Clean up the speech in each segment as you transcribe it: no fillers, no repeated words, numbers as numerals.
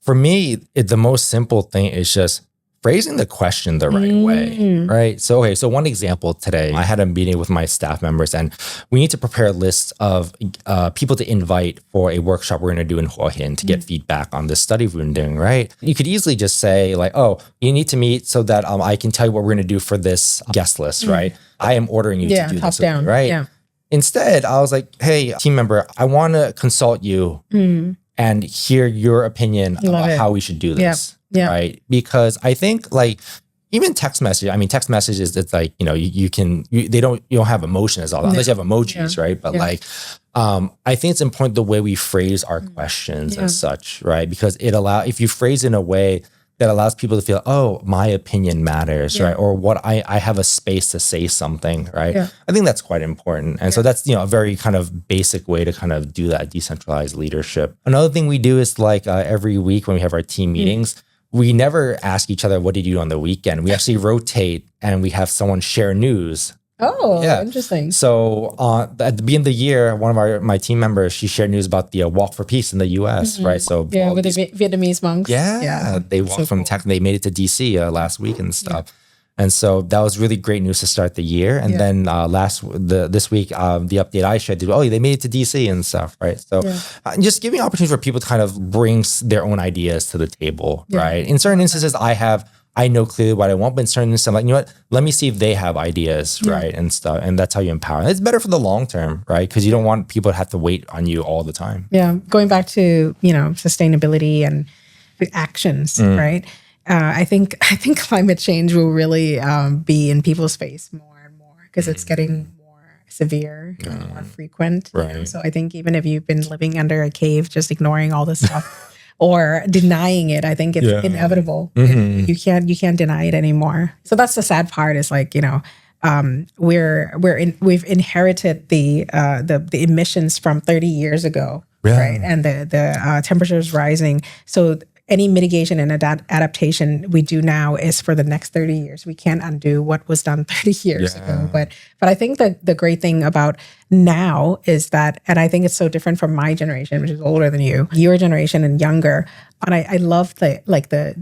For me, the most simple thing is just phrasing the question the right way, right? So, okay, so one example today, I had a meeting with my staff members and we need to prepare a list of people to invite for a workshop we're going to do in Hua Hin to get feedback on this study we've been doing, right? You could easily just say like, oh, you need to meet so that I can tell you what we're going to do for this guest list, right? I am ordering you to do top this, down, right? Yeah. Instead, I was like, hey, team member, I want to consult you and hear your opinion about how we should do this. Yeah. Right. Because I think like even text messages, it's like, you don't have emotion as all unless you have emojis, right? But like, I think it's important the way we phrase our questions and such, right? Because if you phrase in a way that allows people to feel, oh, my opinion matters, right? Or what I have a space to say something, right? Yeah. I think that's quite important. And so that's, a very kind of basic way to kind of do that decentralized leadership. Another thing we do is like every week when we have our team meetings, we never ask each other, what did you do on the weekend? We actually rotate and we have someone share news. Oh, interesting. So at the beginning of the year, one of my team members, she shared news about the Walk for Peace in the US, right? So with the Vietnamese monks. Yeah. They walked from Tech, they made it to DC last week and stuff. And so that was really great news to start the year. And then this week, the update I shared, they made it to DC and stuff, right? So just giving opportunity for people to kind of bring their own ideas to the table, right? In certain instances, I know clearly what I want, but in certain instances, I'm like, you know what? Let me see if they have ideas, right? And stuff. And that's how you empower. And it's better for the long term, right? Because you don't want people to have to wait on you all the time. Yeah. Going back to, sustainability and the actions, right? I think climate change will really be in people's face more and more because it's getting more severe, more frequent. Right. So I think even if you've been living under a cave, just ignoring all this stuff or denying it, I think it's inevitable. You can't deny it anymore. So that's the sad part. Is like we've inherited the emissions from 30 years ago, right? And the temperatures rising. So any mitigation and adaptation we do now is for the next 30 years. We can't undo what was done 30 years ago. But I think that the great thing about now is that, and I think it's so different from my generation, which is older than your generation and younger. And I love the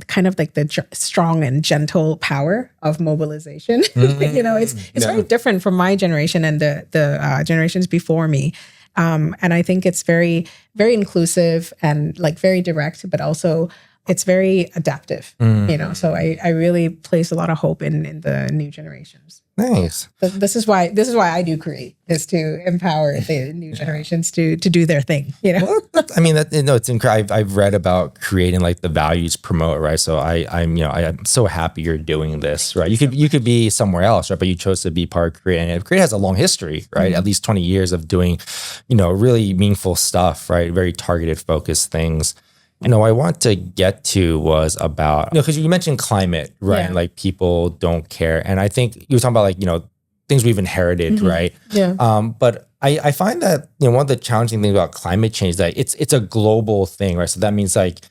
kind of like the strong and gentle power of mobilization. It's very different from my generation and the generations before me. And I think it's very, very inclusive and like very direct, but also it's very adaptive, So I really place a lot of hope in the new generations. Nice. This is why I do create, is to empower the new generations to do their thing. Well, it's incredible. I've read about creating like the values promote, right? So I'm so happy you're doing this, right? You could be somewhere else, right? But you chose to be part of Create, and Create has a long history, right? At least 20 years of doing, really meaningful stuff, right? Very targeted, focused things. I want to get to was about, because you mentioned climate, right? And like people don't care. And I think you were talking about like, things we've inherited, right? Yeah. But I find that, one of the challenging things about climate change is that it's a global thing, right? So that means like,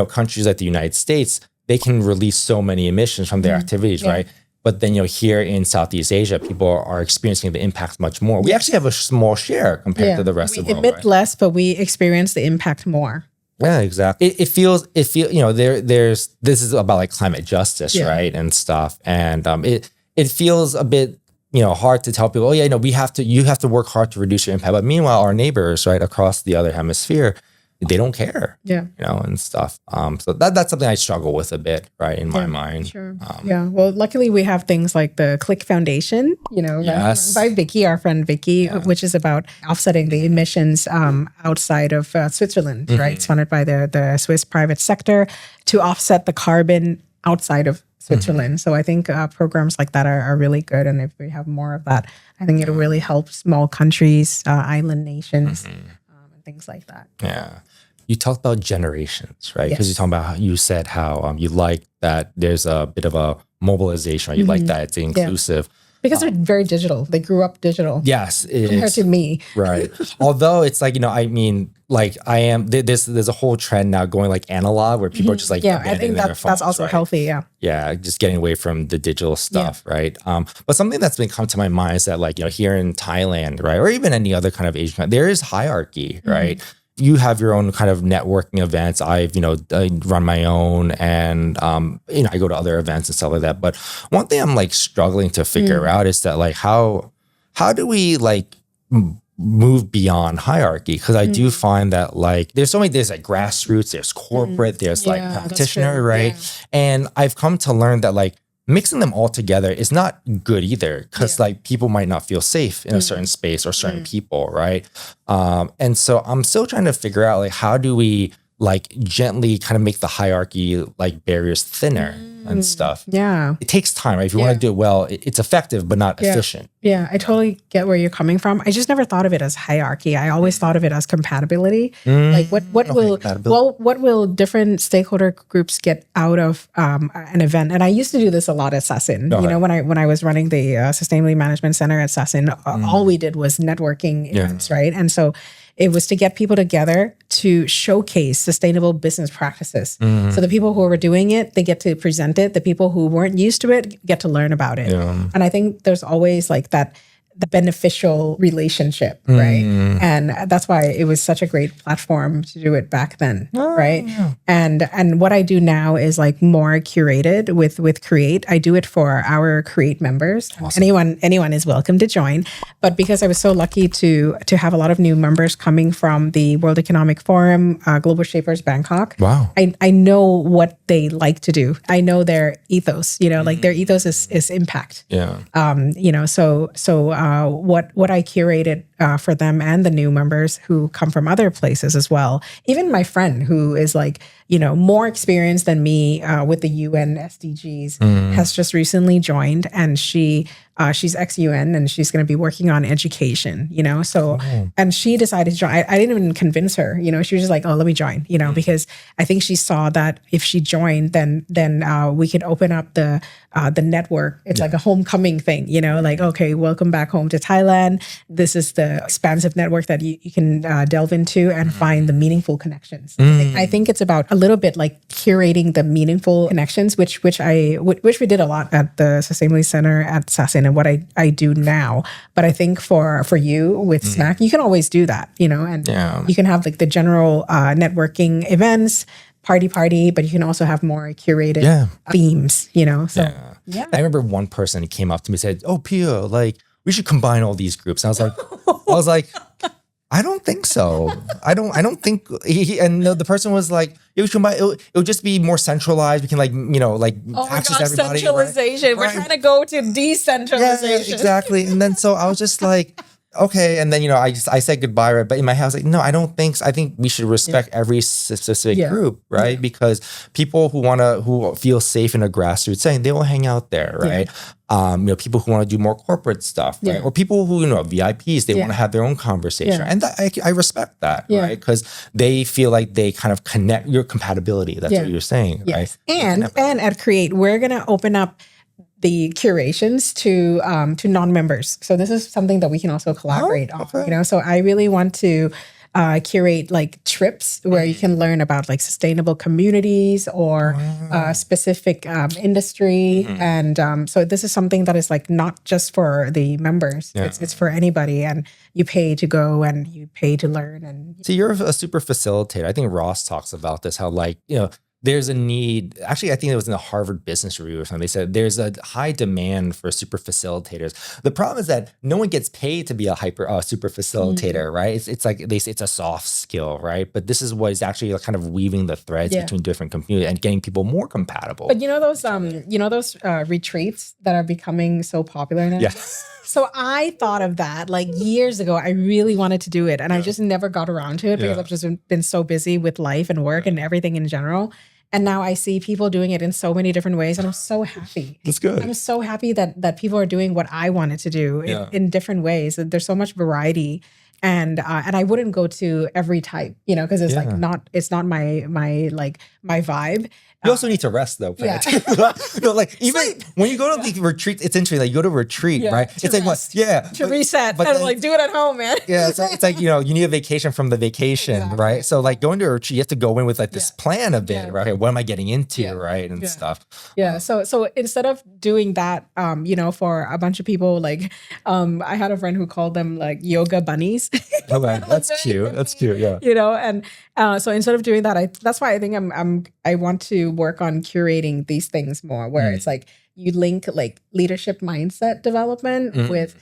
countries like the United States, they can release so many emissions from their activities, right? But then, here in Southeast Asia, people are experiencing the impacts much more. We actually have a small share compared to the rest of the world. We emit less, but we experience the impact more. Yeah, exactly. It feels, this is about like climate justice, right? And stuff. And it feels a bit, hard to tell people, you have to work hard to reduce your impact. But meanwhile, our neighbors, right, across the other hemisphere, they don't care, and stuff. So that's something I struggle with a bit, right, in my mind. Sure. Well, luckily we have things like the Click Foundation, by Vicky, our friend Vicky, which is about offsetting the emissions outside of Switzerland, right? It's funded by the Swiss private sector to offset the carbon outside of Switzerland. So I think programs like that are really good. And if we have more of that, I think it'll really help small countries, island nations, and things like that. Yeah. You talked about generations, right? Because you said how you like that there's a bit of a mobilization, right? You like that it's inclusive. Because they're very digital. They grew up digital. Yes. Compared to me. Right. Although it's like, there's a whole trend now going like analog where people are just like, I think that's also healthy. Yeah. Yeah. Just getting away from the digital stuff. Right. But something that's been come to my mind is that like, here in Thailand, right. Or even any other kind of Asian country, there is hierarchy, right. you have your own kind of networking events. I run my own, and I go to other events and stuff like that. But one thing I'm like struggling to figure out is that like how do we like move beyond hierarchy? Because I do find that like there's like grassroots, there's corporate, there's like practitioner, right? Yeah. And I've come to learn that like mixing them all together is not good either, because like people might not feel safe in a certain space or certain people, right? And so I'm still trying to figure out like how do we like gently kind of make the hierarchy like barriers thinner and stuff. Yeah. It takes time, right? If you want to do it well, it's effective, but not efficient. Yeah, I totally get where you're coming from. I just never thought of it as hierarchy. I always thought of it as compatibility. Like what will different stakeholder groups get out of an event? And I used to do this a lot at Sasin. When I was running the Sustainability Management Center at Sasin, all we did was networking events, right? And so it was to get people together to showcase sustainable business practices. So the people who were doing it, they get to present it. The people who weren't used to it get to learn about it. And I think there's always like the beneficial relationship, right? And that's why it was such a great platform to do it back then, right? Yeah. And what I do now is like more curated with Create. I do it for our Create members. Awesome. Anyone is welcome to join. But because I was so lucky to have a lot of new members coming from the World Economic Forum, Global Shapers Bangkok. Wow. I know what they like to do. I know their ethos, like their ethos is impact. Yeah. What I curated for them and the new members who come from other places as well. Even my friend who is like, more experienced than me with the UN SDGs has just recently joined, and she's ex-UN and she's going to be working on education, and she decided to join. I didn't even convince her, she was just like, oh, let me join, because I think she saw that if she joined, then we could open up the network. It's like a homecoming thing, like, okay, welcome back home to Thailand. This is the expansive network that you can delve into and find the meaningful connections. I think it's about a little bit like curating the meaningful connections, which we did a lot at the Sustainability Center at Sasin, and what I do now. But I think for you with Snack, you can always do that, and you can have like the general networking events, party, but you can also have more curated themes, So I remember one person came up to me and said, "Oh, Piya, like we should combine all these groups." And I was like, I don't think so. I don't think and the person was like, it would just be more centralized. We can access everybody. Centralization. Right? We're trying to go to decentralization. Yeah, exactly. And then so I was just like, okay. And then, I said goodbye, right? But in my head, I was like, no, I don't think so. I think we should respect every specific group, right? Yeah. Because people who feel safe in a grassroots setting, they will hang out there, right? Yeah. People who want to do more corporate stuff, right? Or people who, VIPs, they want to have their own conversation. And I respect that, right? Because they feel like they kind of connect your compatibility. That's what you're saying, right? And at Create, we're going to open up the curations to non-members. So this is something that we can also collaborate on, So I really want to curate like trips where you can learn about like sustainable communities or specific industry. And so this is something that is like not just for the members. Yeah. It's for anybody, and you pay to go and you pay to learn. And so you're a super facilitator. I think Ross talks about this, how there's a need. Actually, I think it was in the Harvard Business Review or something. They said there's a high demand for super facilitators. The problem is that no one gets paid to be a super facilitator, right? It's like they say it's a soft skill, right? But this is what is actually kind of weaving the threads between different communities and getting people more compatible. But those retreats that are becoming so popular now. Yeah. So I thought of that like years ago. I really wanted to do it, and I just never got around to it because I've just been so busy with life and work and everything in general. And now I see people doing it in so many different ways, and I'm so happy. That's good. I'm so happy that people are doing what I wanted to do in different ways. There's so much variety. And I wouldn't go to every type, because it's it's not my vibe. You also need to rest though. Even when you go to the retreat, it's interesting. Like you go to a retreat, right? It's like rest. To reset, but then, do it at home, man. It's like you need a vacation from the vacation, right? So like going to a retreat, you have to go in with like this plan a bit, right? What am I getting into, right, and stuff. Yeah. So instead of doing that, for a bunch of people, like I had a friend who called them like yoga bunnies. Christmas. Okay, that's cute. That's cute. Yeah. And so instead of doing that, that's why I think I want to work on curating these things more, where it's like you link like leadership mindset development with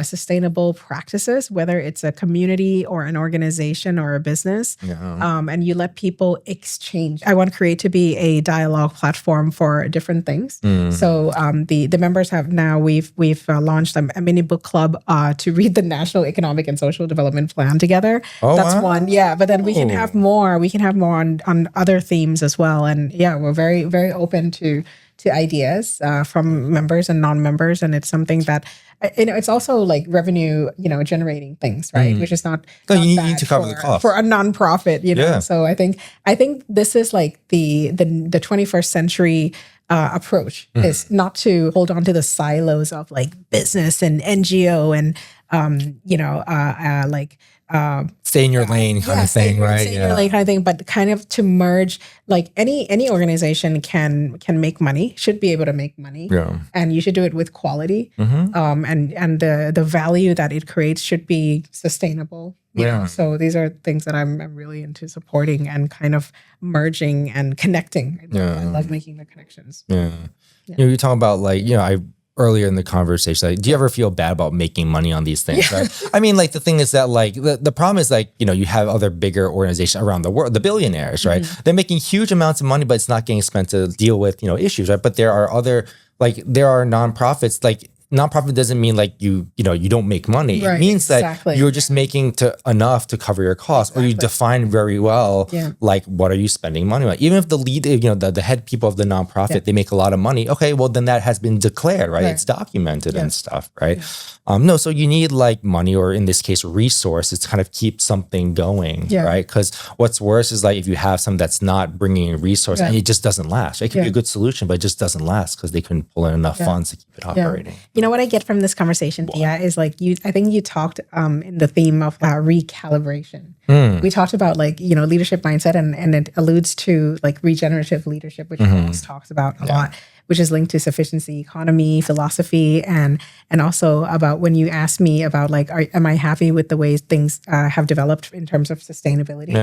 sustainable practices, whether it's a community or an organization or a business, and you let people exchange. I want Create to be a dialogue platform for different things. So the members have now we've launched a mini book club to read the National Economic and Social Development Plan together. That's one, But then we can have more. We can have more on other themes as well. And we're very very open to ideas from members and non-members, and it's something that it's also like revenue generating things, right? Which is not you need to cover the cost for a nonprofit, So I think this is like the 21st century approach is not to hold on to the silos of like business and NGO and stay in your lane kind of thing, right? Stay in your lane kind of thing, but kind of to merge, like any organization can make money, should be able to make money, and you should do it with quality, and the value that it creates should be sustainable. So these are things that I'm really into supporting and kind of merging and connecting. I love making the connections. You're talking about like earlier in the conversation, like, do you ever feel bad about making money on these things, right? I mean, like, the thing is that, like, the problem is, like, you have other bigger organizations around the world, the billionaires, right? They're making huge amounts of money, but it's not getting spent to deal with, issues, right? But there are there are nonprofits, like, nonprofit doesn't mean like you don't make money. It means that you're just making enough to cover your costs, or you define very well like what are you spending money on. Even if the lead, the head people of the nonprofit, they make a lot of money. Okay, well then that has been declared, right? It's documented and stuff, right? So you need like money, or in this case, resources to kind of keep something going, right? Because what's worse is like if you have something that's not bringing in resources and it just doesn't last. It could be a good solution, but it just doesn't last because they couldn't pull in enough funds to keep it operating. You know what I get from this conversation, Piya, is like I think you talked in the theme of recalibration. We talked about like, leadership mindset, and it alludes to like regenerative leadership, which Ross talks about a lot, which is linked to sufficiency economy, philosophy, and also about when you asked me about like, am I happy with the ways things have developed in terms of sustainability?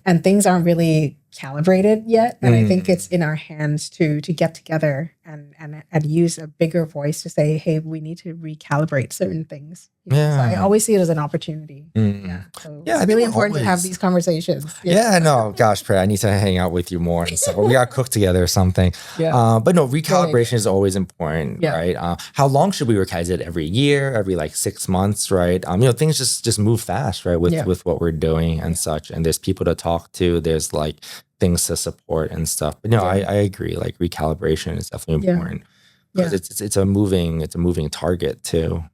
And things aren't really calibrated yet. And I think it's in our hands to get together and use a bigger voice to say, hey, we need to recalibrate certain things. So I always see it as an opportunity. So it's really important to have these conversations. No, gosh, Priya, I need to hang out with you more and stuff. We got to cook together or something. But no, recalibration is always important, right? How long should we recalibrate? Is it every year, every like 6 months, right? Things just move fast, right? With what we're doing and such. And there's people to talk to. There's like things to support and stuff. But I agree. Like recalibration is definitely important because it's a moving target too.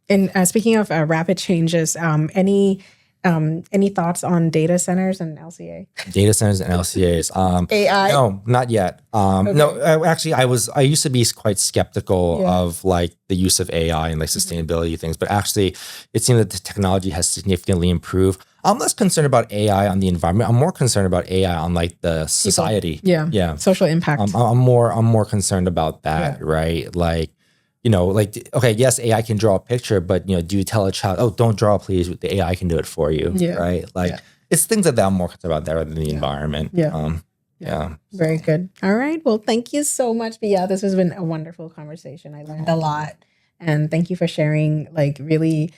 And speaking of rapid changes, any thoughts on data centers and LCA? Data centers and LCAs. AI? No, not yet. No, actually, I used to be quite skeptical of like the use of AI and like sustainability things, but actually, it seems that the technology has significantly improved. I'm less concerned about AI on the environment. I'm more concerned about AI on like the society. Social impact. I'm more concerned about that, right? Like, like, okay, yes, AI can draw a picture, but, do you tell a child, oh, don't draw, please, the AI can do it for you, right? Like, it's things that I'm more concerned about that rather than the environment. Very good. All right. Well, thank you so much, Piya. This has been a wonderful conversation. I learned a lot. And thank you for sharing, like, really,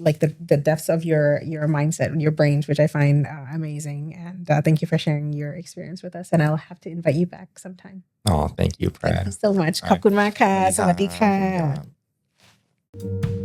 like the depths of your mindset, your brains, which I find amazing. And thank you for sharing your experience with us. And I'll have to invite you back sometime. Oh, thank you, Priya. Thank you so much. ขอบคุณมากค่ะ สวัสดีค่ะ